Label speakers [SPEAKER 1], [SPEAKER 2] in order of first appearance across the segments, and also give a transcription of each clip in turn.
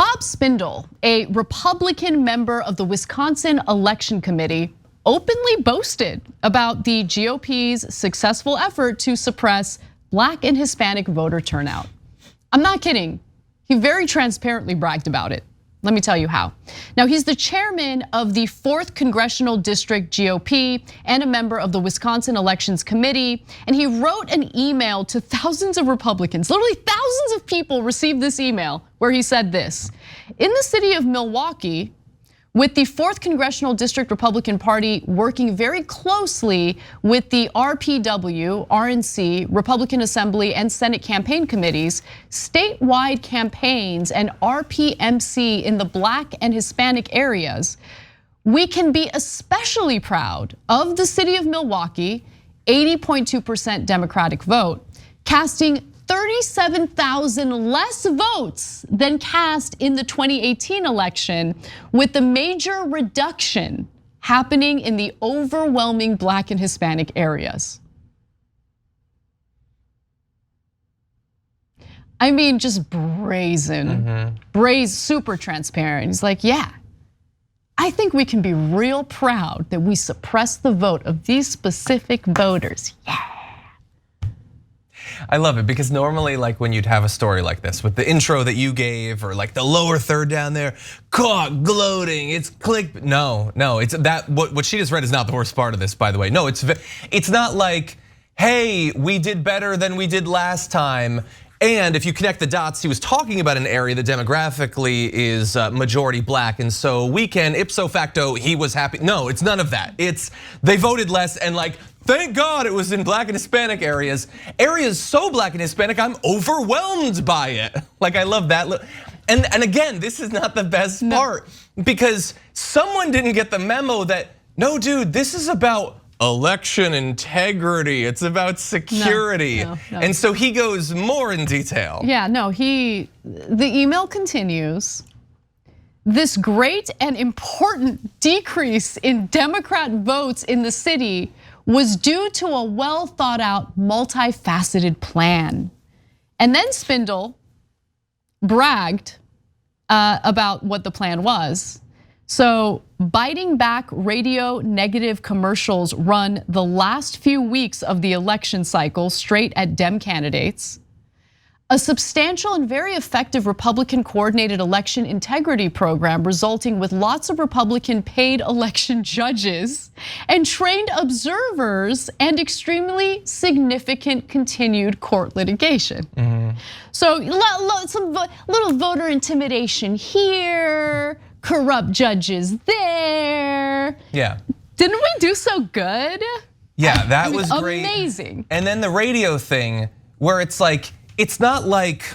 [SPEAKER 1] Bob Spindell, a Republican member of the Wisconsin Election Committee, openly boasted about the GOP's successful effort to suppress Black and Hispanic voter turnout. I'm not kidding. He very transparently bragged about it. Let me tell you how. Now, he's the chairman of the 4th Congressional District GOP and a member of the Wisconsin Elections Committee. And he wrote an email to thousands of Republicans. Literally thousands of people received this email where he said this: in the city of Milwaukee, with the 4th Congressional District Republican Party working very closely with the RPW, RNC, Republican Assembly, and Senate campaign committees, statewide campaigns, and RPMC in the Black and Hispanic areas, we can be especially proud of the city of Milwaukee, 80.2% Democratic vote, casting 37,000 less votes than cast in the 2018 election, with the major reduction happening in the overwhelming Black and Hispanic areas. I mean, just brazen, super transparent. He's like, yeah, I think we can be real proud that we suppressed the vote of these specific voters. Yeah.
[SPEAKER 2] I love it because normally, like when you'd have a story like this with the intro that you gave, or like the lower third down there, caught gloating, it's click. No, it's that. What she just read is not the worst part of this, by the way. No, it's not like, hey, we did better than we did last time. And if you connect the dots, he was talking about an area that demographically is majority Black, and so we can ipso facto, he was happy. No, it's none of that. It's they voted less, and like, thank God it was in Black and Hispanic areas. Areas so Black and Hispanic, I'm overwhelmed by it. Like, I love that. And again, this is not the best part, because someone didn't get the memo that, no, dude, this is about election integrity, it's about security. No. And so he goes more in detail.
[SPEAKER 1] Yeah, no, the email continues. This great and important decrease in Democrat votes in the city was due to a well thought out, multifaceted plan. And then Spindell bragged about what the plan was. So, biting back radio negative commercials run the last few weeks of the election cycle straight at Dem candidates. A substantial and very effective Republican coordinated election integrity program resulting with lots of Republican paid election judges and trained observers and extremely significant continued court litigation. So some little voter intimidation here, corrupt judges there.
[SPEAKER 2] Yeah.
[SPEAKER 1] Didn't we do so good?
[SPEAKER 2] Yeah, that was great.
[SPEAKER 1] Amazing.
[SPEAKER 2] And then the radio thing where it's like, it's not like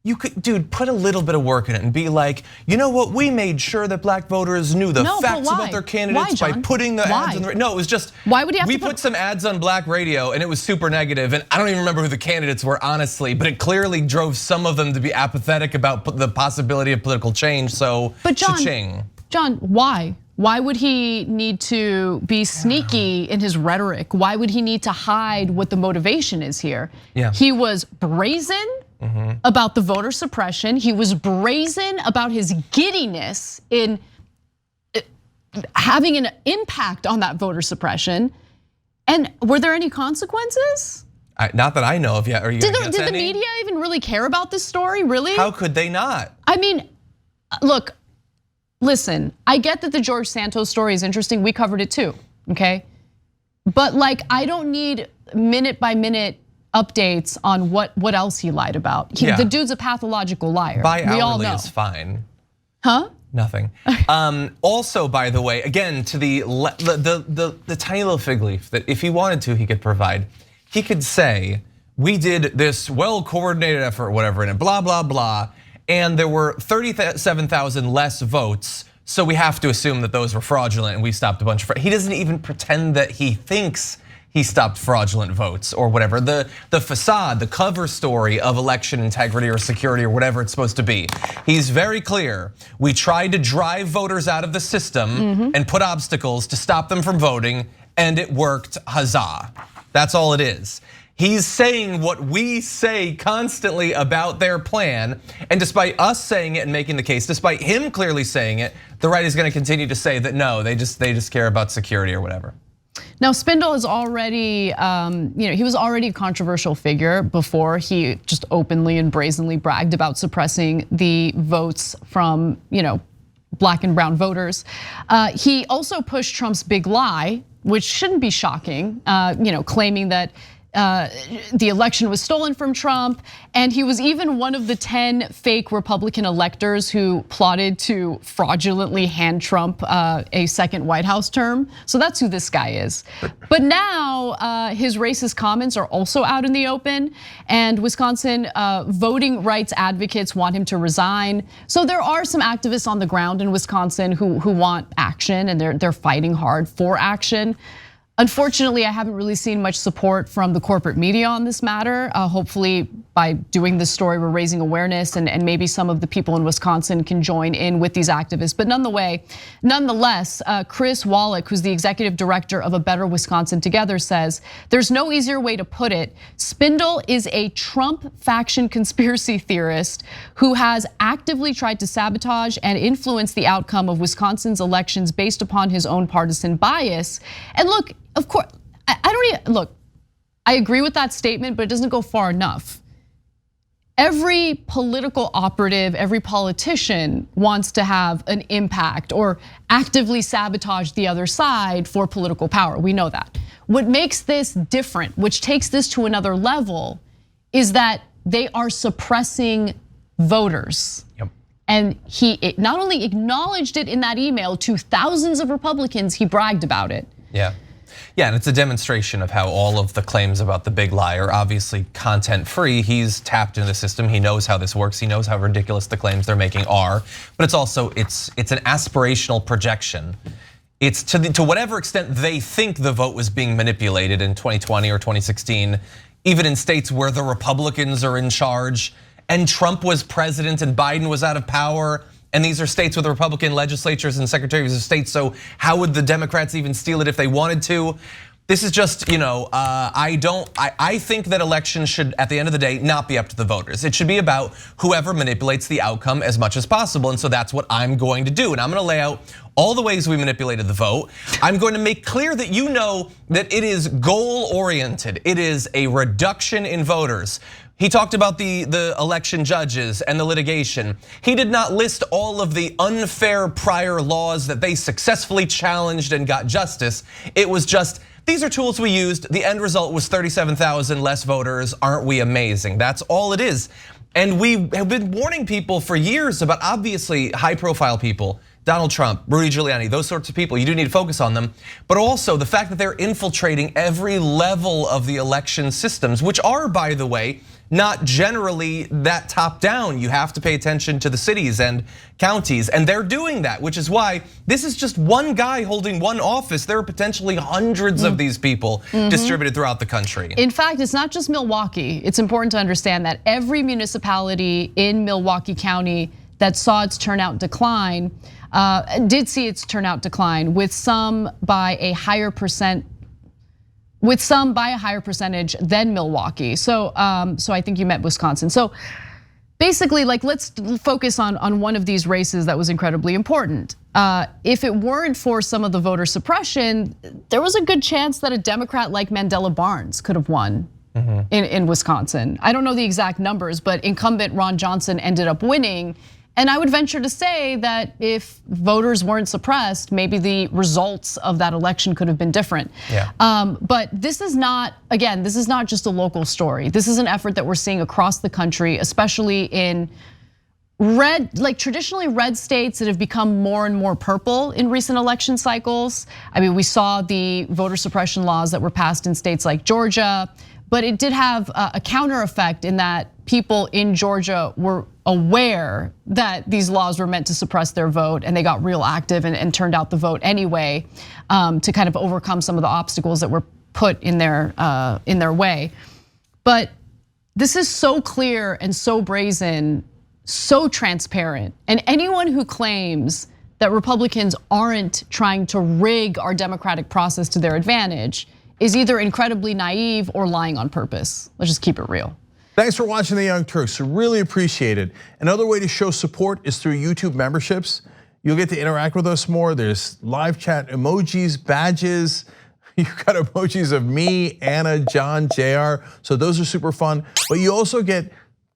[SPEAKER 2] you could, dude, put a little bit of work in it and be like, you know what, we made sure that Black voters knew the facts about their candidates by putting the ads on the radio. No, it was just,
[SPEAKER 1] why would he have
[SPEAKER 2] we put some ads on Black radio and it was super negative, and I don't even remember who the candidates were, honestly, but it clearly drove some of them to be apathetic about the possibility of political change, so cha-ching.
[SPEAKER 1] John, why? Why would he need to be sneaky in his rhetoric? Why would he need to hide what the motivation is here?
[SPEAKER 2] Yeah.
[SPEAKER 1] He was brazen about the voter suppression. He was brazen about his giddiness in having an impact on that voter suppression. And were there any consequences?
[SPEAKER 2] Not that I know of yet.
[SPEAKER 1] Did the media even really care about this story, really?
[SPEAKER 2] How could they not?
[SPEAKER 1] I mean, look, listen, I get that the George Santos story is interesting. We covered it too, okay? But like, I don't need minute by minute updates on what else he lied about. The dude's a pathological liar. We all know.
[SPEAKER 2] Is fine.
[SPEAKER 1] Huh?
[SPEAKER 2] Nothing. Also, by the way, again, to the tiny little fig leaf that if he wanted to, he could provide. He could say, we did this well-coordinated effort, whatever, and blah, blah, blah. And there were 37,000 less votes, so we have to assume that those were fraudulent and we stopped a bunch of. He doesn't even pretend that he thinks he stopped fraudulent votes or whatever. The facade, the cover story of election integrity or security or whatever it's supposed to be. He's very clear. We tried to drive voters out of the system and put obstacles to stop them from voting, and it worked, huzzah. That's all it is. He's saying what we say constantly about their plan, and despite us saying it and making the case, despite him clearly saying it, the right is going to continue to say that no, they just care about security or whatever.
[SPEAKER 1] Now, Spindell is already, he was already a controversial figure before he just openly and brazenly bragged about suppressing the votes from, Black and brown voters. He also pushed Trump's big lie, which shouldn't be shocking, claiming that the election was stolen from Trump, and he was even one of the 10 fake Republican electors who plotted to fraudulently hand Trump a second White House term. So that's who this guy is. But now his racist comments are also out in the open, and Wisconsin voting rights advocates want him to resign. So there are some activists on the ground in Wisconsin who want action, and they're fighting hard for action. Unfortunately, I haven't really seen much support from the corporate media on this matter. Hopefully, by doing this story, we're raising awareness, and maybe some of the people in Wisconsin can join in with these activists. But nonetheless, Chris Wallach, who's the executive director of A Better Wisconsin Together, says there's no easier way to put it. Spindell is a Trump faction conspiracy theorist who has actively tried to sabotage and influence the outcome of Wisconsin's elections based upon his own partisan bias. And look, of course, I agree with that statement, but it doesn't go far enough. Every political operative, every politician wants to have an impact or actively sabotage the other side for political power. We know that. What makes this different, which takes this to another level, is that they are suppressing voters.
[SPEAKER 2] Yep.
[SPEAKER 1] And he not only acknowledged it in that email to thousands of Republicans, he bragged about it.
[SPEAKER 2] Yeah. Yeah, and it's a demonstration of how all of the claims about the big lie are obviously content free. He's tapped into the system. He knows how this works. He knows how ridiculous the claims they're making are. But it's also it's an aspirational projection. It's to whatever extent they think the vote was being manipulated in 2020 or 2016, even in states where the Republicans are in charge and Trump was president and Biden was out of power. And these are states with Republican legislatures and secretaries of state. So how would the Democrats even steal it if they wanted to? This is just, I think that elections should, at the end of the day, not be up to the voters. It should be about whoever manipulates the outcome as much as possible. And so that's what I'm going to do. And I'm going to lay out all the ways we manipulated the vote. I'm going to make clear that you know that it is goal oriented. It is a reduction in voters. He talked about the election judges and the litigation. He did not list all of the unfair prior laws that they successfully challenged and got justice. It was just, these are tools we used. The end result was 37,000 less voters. Aren't we amazing? That's all it is. And we have been warning people for years about obviously high profile people, Donald Trump, Rudy Giuliani, those sorts of people, you do need to focus on them. But also the fact that they're infiltrating every level of the election systems, which are, by the way, not generally that top down. You have to pay attention to the cities and counties, and they're doing that, which is why this is just one guy holding one office. There are potentially hundreds of these people distributed throughout the country.
[SPEAKER 1] In fact, it's not just Milwaukee. It's important to understand that every municipality in Milwaukee County that saw its turnout decline, did see its turnout decline, with some by a higher percentage than Milwaukee. So I think you meant Wisconsin. So basically, let's focus on one of these races that was incredibly important. If it weren't for some of the voter suppression, there was a good chance that a Democrat like Mandela Barnes could have won in Wisconsin. I don't know the exact numbers, but incumbent Ron Johnson ended up winning. And I would venture to say that if voters weren't suppressed, maybe the results of that election could have been different.
[SPEAKER 2] Yeah.
[SPEAKER 1] But this is not, again, this is not just a local story. This is an effort that we're seeing across the country, especially in traditionally red states that have become more and more purple in recent election cycles. I mean, we saw the voter suppression laws that were passed in states like Georgia, but it did have a counter effect in that people in Georgia were aware that these laws were meant to suppress their vote, and they got real active and turned out the vote anyway to kind of overcome some of the obstacles that were put in their way. But this is so clear and so brazen, so transparent, and anyone who claims that Republicans aren't trying to rig our democratic process to their advantage is either incredibly naive or lying on purpose. Let's just keep it real.
[SPEAKER 3] Thanks for watching The Young Turks, really appreciate it. Another way to show support is through YouTube memberships. You'll get to interact with us more. There's live chat emojis, badges. You've got emojis of me, Anna, John, JR, so those are super fun. But you also get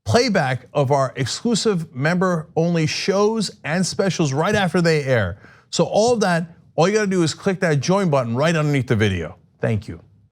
[SPEAKER 3] playback of our exclusive member-only shows and specials right after they air. So all of that, all you gotta do is click that join button right underneath the video. Thank you.